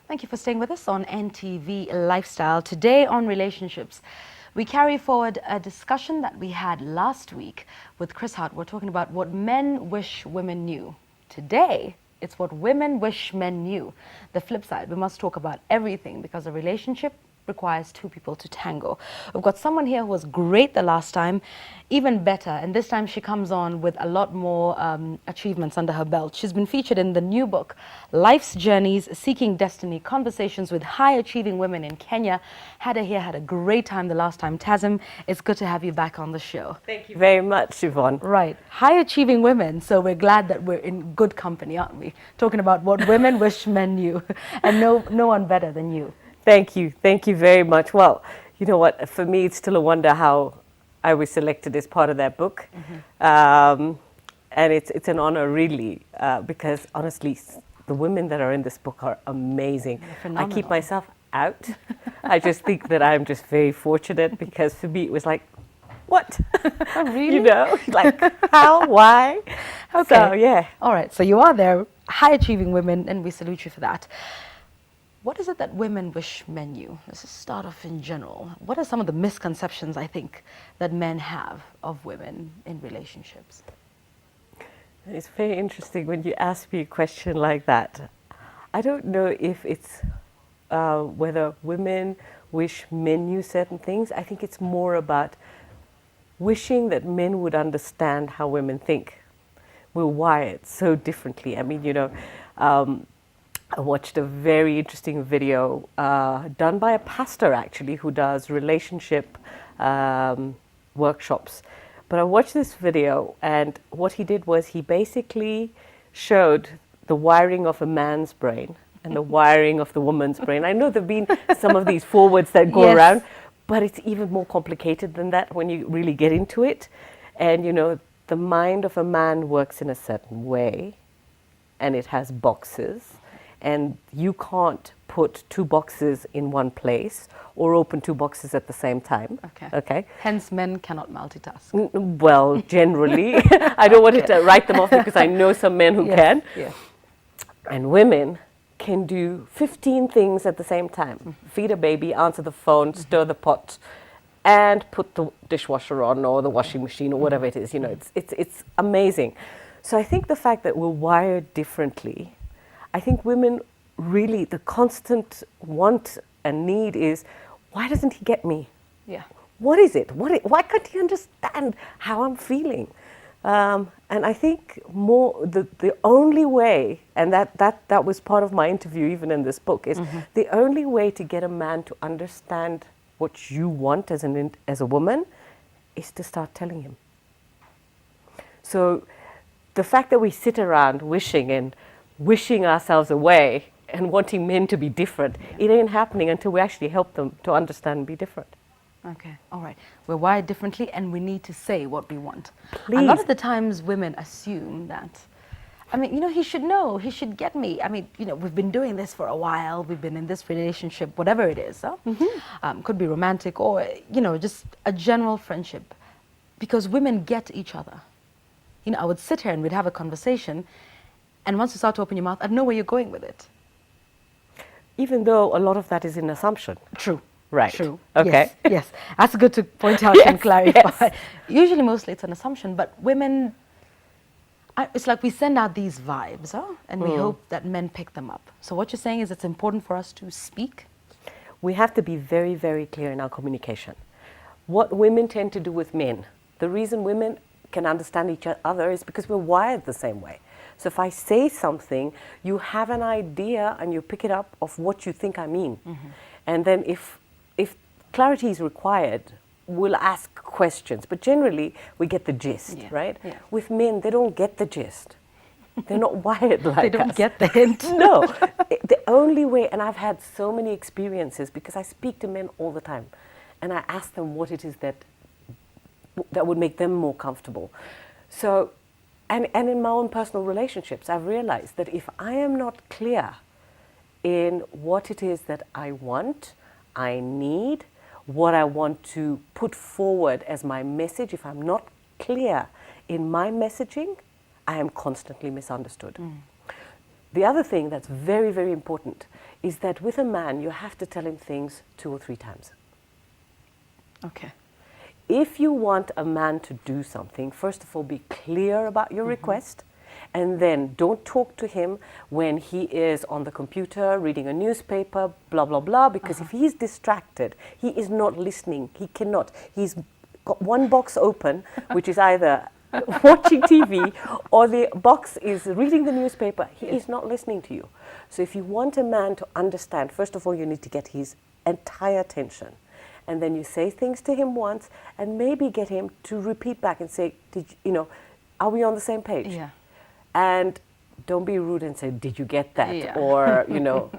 Thank you for staying with us on NTV Lifestyle. Today on relationships, we carry forward a discussion that we had last week with Chris Hart. We're talking about what men wish women knew. Today, it's what women wish men knew. The flip side, we must talk about everything because a relationship requires two people to tango. We've got someone here who was great the last time, even better, and this time she comes on with a lot more achievements under her belt. She's been featured in the new book, Life's Journeys, Seeking Destiny, Conversations with High-Achieving Women in Kenya. Had her here, had a great time the last time. Tazim, it's good to have you back on the show. Thank you very much, Yvonne. Right, high-achieving women, so we're glad that we're in good company, aren't we? Talking about what women wish men knew, and no one better than you. Thank you very much. Well, you know what, for me it's still a wonder how I was selected as part of that book. And it's an honor really, because honestly, the women that are in this book are amazing. I keep myself out. I just think that I'm just very fortunate because for me it was like, what? Oh, really? You know, like how, why? Okay. So, yeah. All right, so you are there, high-achieving women, and we salute you for that. What is it that women wish men knew? Let's just start off in general. What are some of the misconceptions, I think, that men have of women in relationships? It's very interesting when you ask me a question like that. I don't know if it's whether women wish men knew certain things. I think it's more about wishing that men would understand how women think. We're wired so differently. I mean, you know, I watched a very interesting video done by a pastor actually who does relationship workshops. But I watched this video and what he did was he basically showed the wiring of a man's brain and the wiring of the woman's brain. I know there have been some of these forwards that go around, but it's even more complicated than that when you really get into it. And you know, the mind of a man works in a certain way and it has boxes. And you can't put two boxes in one place or open two boxes at the same time. Okay. Hence, men cannot multitask. Well, generally. I don't want to write them off because I know some men who can. Yes. And women can do 15 things at the same time. Feed a baby, answer the phone, stir the pot, and put the dishwasher on or the washing machine or whatever it is. You know, it's amazing. So I think the fact that we're wired differently, I think women really, the constant want and need is, why doesn't he get me? Yeah. What is it? Why can't he understand how I'm feeling? And I think the only way, and that was part of my interview even in this book, is the only way to get a man to understand what you want as a woman is to start telling him. So the fact that we sit around wishing ourselves away and wanting men to be different, it ain't happening until we actually help them to understand and be different. Okay, all right. We're wired differently and we need to say what we want. Please. A lot of the times women assume that, I mean, you know, he should know, he should get me. I mean, you know, we've been doing this for a while, we've been in this relationship, whatever it is. Huh? Could be romantic or, you know, just a general friendship. Because women get each other. You know, I would sit here and we'd have a conversation, and once you start to open your mouth, I'd know where you're going with it. Even though a lot of that is an assumption. True. Right. True. Okay. Yes. That's good to point out and clarify. Usually, mostly it's an assumption, but women, it's like we send out these vibes, huh? And we hope that men pick them up. So what you're saying is it's important for us to speak? We have to be very, very clear in our communication. What women tend to do with men, the reason women can understand each other is because we're wired the same way. So if I say something, you have an idea and you pick it up of what you think I mean. And then if clarity is required, we'll ask questions. But generally, we get the gist, right? Yeah. With men, they don't get the gist. They're not wired like us. They don't get the hint. No. The only way, and I've had so many experiences because I speak to men all the time. And I ask them what it is that would make them more comfortable. So, and in my own personal relationships, I've realized that if I am not clear in what it is that I want, I need, what I want to put forward as my message, if I'm not clear in my messaging, I am constantly misunderstood. the other thing that's very, very important is that with a man, you have to tell him things 2 or 3 times. Okay. If you want a man to do something, first of all, be clear about your request, and then don't talk to him when he is on the computer, reading a newspaper, blah, blah, blah, because if he's distracted, he is not listening. He cannot. He's got one box open, which is either watching TV or the box is reading the newspaper. He is not listening to you. So if you want a man to understand, first of all, you need to get his entire attention. And then you say things to him once and maybe get him to repeat back and say, are we on the same page? Yeah. And don't be rude and say, did you get that? Yeah. Or,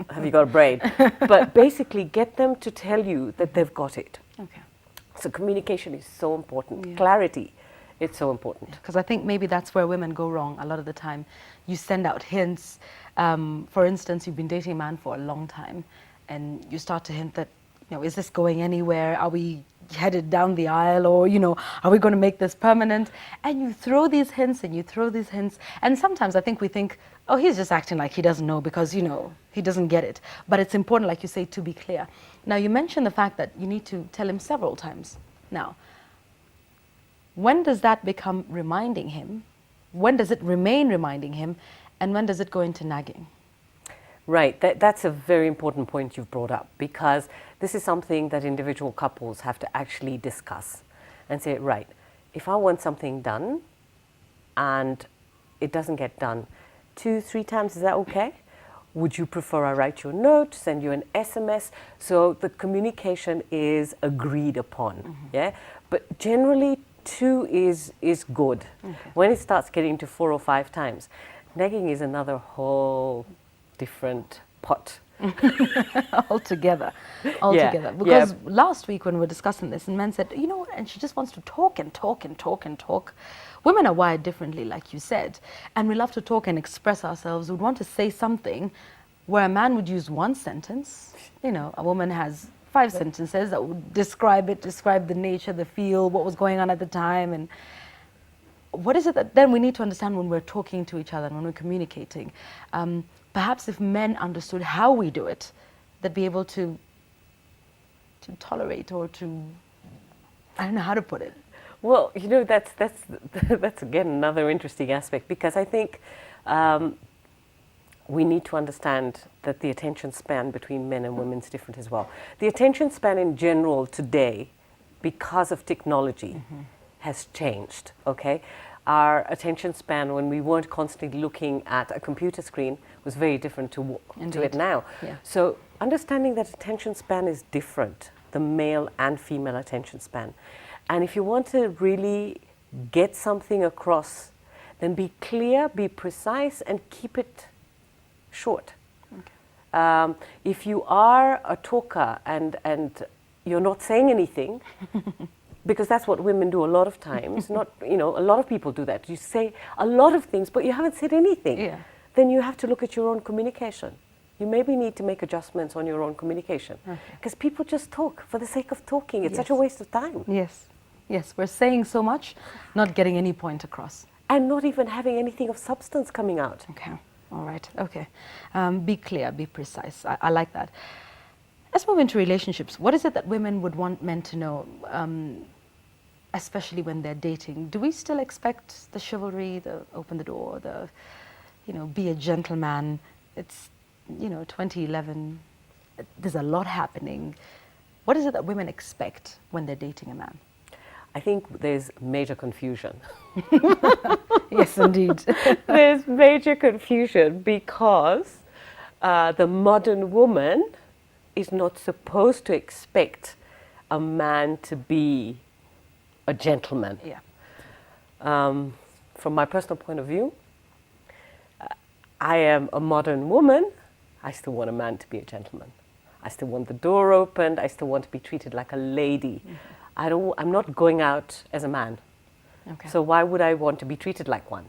have you got a brain? But basically get them to tell you that they've got it. Okay. So communication is so important. Yeah. Clarity, it's so important. Because I think maybe that's where women go wrong a lot of the time. You send out hints. For instance, you've been dating a man for a long time and you start to hint that, is this going anywhere? Are we headed down the aisle? Or, are we going to make this permanent? And you throw these hints and you throw these hints. And sometimes I think we think, oh, he's just acting like he doesn't know because, he doesn't get it. But it's important, like you say, to be clear. Now, you mentioned the fact that you need to tell him several times. Now, when does that become reminding him? When does it remain reminding him? And when does it go into nagging? Right, that's a very important point you've brought up, because this is something that individual couples have to actually discuss and say, right, if I want something done and it doesn't get done 2, 3 times, is that okay? Would you prefer I write you a note, send you an SMS? So the communication is agreed upon, yeah? But generally 2 is good. Okay. When it starts getting to 4 or 5 times, nagging is another whole different pot. Altogether. Because last week when we were discussing this, and men said, and she just wants to talk and talk and talk and talk. Women are wired differently, like you said, and we love to talk and express ourselves. We'd want to say something where a man would use 1 sentence. A woman has 5 sentences that would describe the nature, the feel, what was going on at the time. And what is it that then we need to understand when we're talking to each other and when we're communicating? Perhaps if men understood how we do it, they'd be able to tolerate or to, I don't know how to put it. Well, that's again another interesting aspect, because I think we need to understand that the attention span between men and women is different as well. The attention span in general today, because of technology, has changed, okay? Our attention span when we weren't constantly looking at a computer screen was very different to it now. Yeah. So understanding that attention span is different, the male and female attention span. And if you want to really get something across, then be clear, be precise, and keep it short. Okay. If you are a talker and you're not saying anything, because that's what women do a lot of times. A lot of people do that. You say a lot of things, but you haven't said anything. Yeah. Then you have to look at your own communication. You maybe need to make adjustments on your own communication. Because people just talk for the sake of talking. It's such a waste of time. Yes, we're saying so much, not getting any point across. And not even having anything of substance coming out. Okay, all right, okay. Be clear, be precise. I like that. Let's move into relationships. What is it that women would want men to know? Especially when they're dating. Do we still expect the chivalry, the open the door, the, be a gentleman? It's, 2011. There's a lot happening. What is it that women expect when they're dating a man? I think there's major confusion. Yes, indeed. There's major confusion because the modern woman is not supposed to expect a man to be a gentleman. Yeah. From my personal point of view, I am a modern woman. I still want a man to be a gentleman. I still want the door opened. I still want to be treated like a lady. I'm not going out as a man. Okay. So why would I want to be treated like one?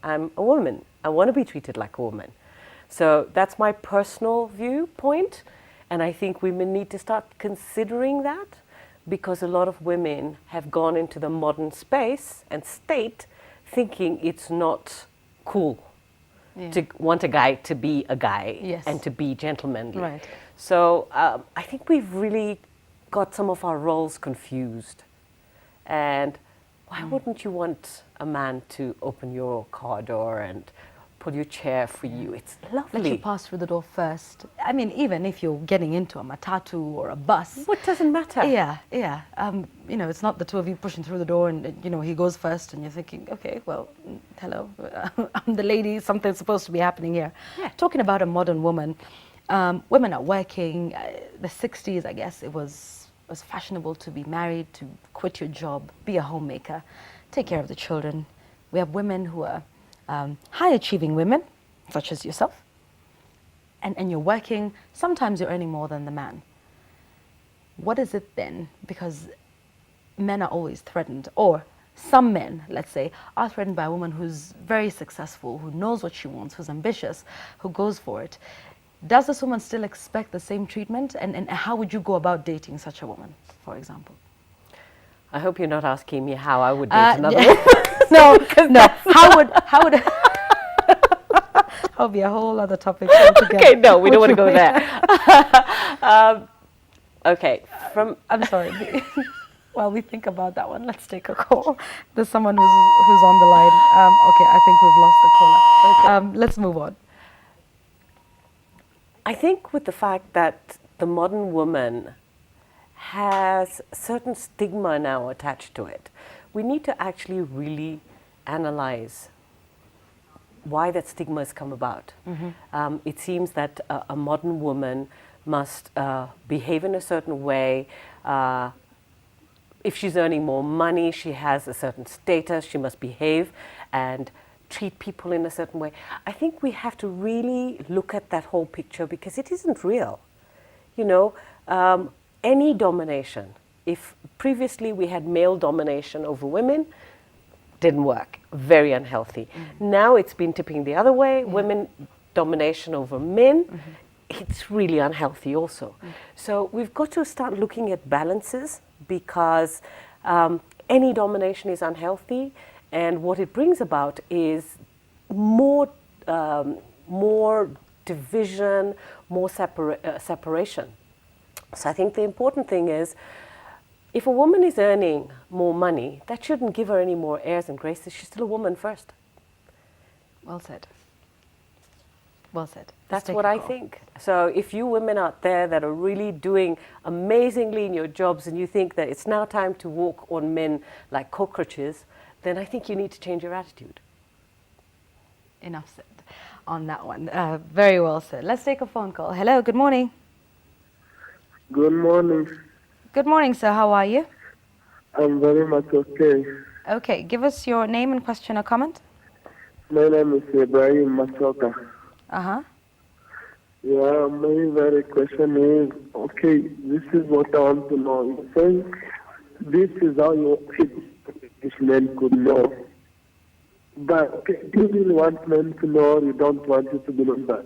I'm a woman. I want to be treated like a woman. So that's my personal viewpoint. And I think women need to start considering that, because a lot of women have gone into the modern space and state thinking it's not cool to want a guy to be a guy Yes. and to be gentlemanly. Right. So I think we've really got some of our roles confused. And why wouldn't you want a man to open your car door and pull your chair for you? It's lovely. Let you pass through the door first. I mean, even if you're getting into a matatu or a bus. What doesn't matter? Yeah, yeah. You know, it's not the two of you pushing through the door and, you know, he goes first and you're thinking, okay, well, hello, I'm the lady, something's supposed to be happening here. Yeah. Talking about a modern woman, women are working, the 60s, I guess, it was fashionable to be married, to quit your job, be a homemaker, take care of the children. We have women who are high-achieving women, such as yourself, and you're working, sometimes you're earning more than the man. What is it then? Because men are always threatened, or some men, let's say, are threatened by a woman who's very successful, who knows what she wants, who's ambitious, who goes for it. Does this woman still expect the same treatment? And how would you go about dating such a woman, for example? I hope you're not asking me how I would date another woman. No, no. How would that would be a whole other topic altogether. Okay, no, we don't want to go there. Okay, I'm sorry. While we think about that one, let's take a call. There's someone who's on the line. Okay, I think we've lost the caller. Okay. Let's move on. I think with the fact that the modern woman has certain stigma now attached to it, we need to actually really analyze why that stigma has come about. It seems that a modern woman must behave in a certain way. If she's earning more money, she has a certain status, she must behave and treat people in a certain way. I think we have to really look at that whole picture because it isn't real. You know, any domination, if previously we had male domination over women, didn't work, very unhealthy. Now it's been tipping the other way, women domination over men, it's really unhealthy also. So we've got to start looking at balances because any domination is unhealthy. And what it brings about is more division, more separation. So I think the important thing is, if a woman is earning more money, that shouldn't give her any more airs and graces. She's still a woman first. Well said. Well said. That's what I think. So if you women out there that are really doing amazingly in your jobs and you think that it's now time to walk on men like cockroaches, then I think you need to change your attitude. Enough said on that one. Very well said. Let's take a phone call. Hello, good morning. Good morning. Good morning, sir. How are you? I'm very much okay. Okay, give us your name and question or comment. My name is Ibrahim Masoka. Uh-huh. Yeah, my very question is, okay, this is what I want to know. You think this is how men could know. But do you really want men to know or you don't want it to be known that?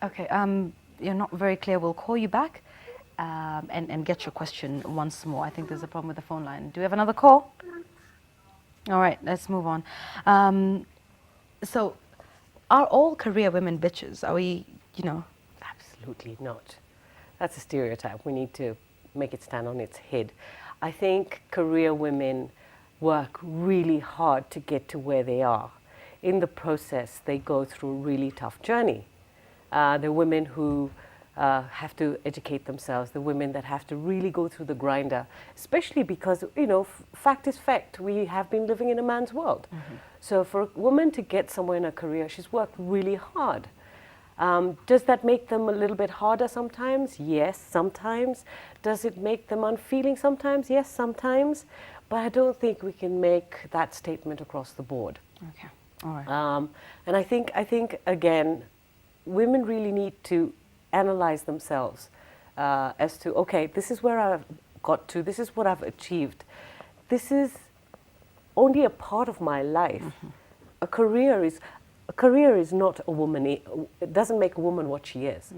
Okay, you're not very clear. We'll call you back and get your question once more. I think there's a problem with the phone line. Do we have another call? All right, let's move on. So, are all career women bitches? Are we, you know? Absolutely not. That's a stereotype. We need to make it stand on its head. I think career women work really hard to get to where they are. In the process, they go through a really tough journey. The women who have to educate themselves, the women that have to really go through the grinder, especially because, you know, fact is fact, we have been living in a man's world. So for a woman to get somewhere in her career, she's worked really hard. Does that make them a little bit harder sometimes? Yes, sometimes. Does it make them unfeeling sometimes? Yes, sometimes. But I don't think we can make that statement across the board. Okay, all right. And I think again, women really need to analyze themselves as to, okay, this is where I've got to, this is what I've achieved. This is only a part of my life. A career is not a woman, it doesn't make a woman what she is.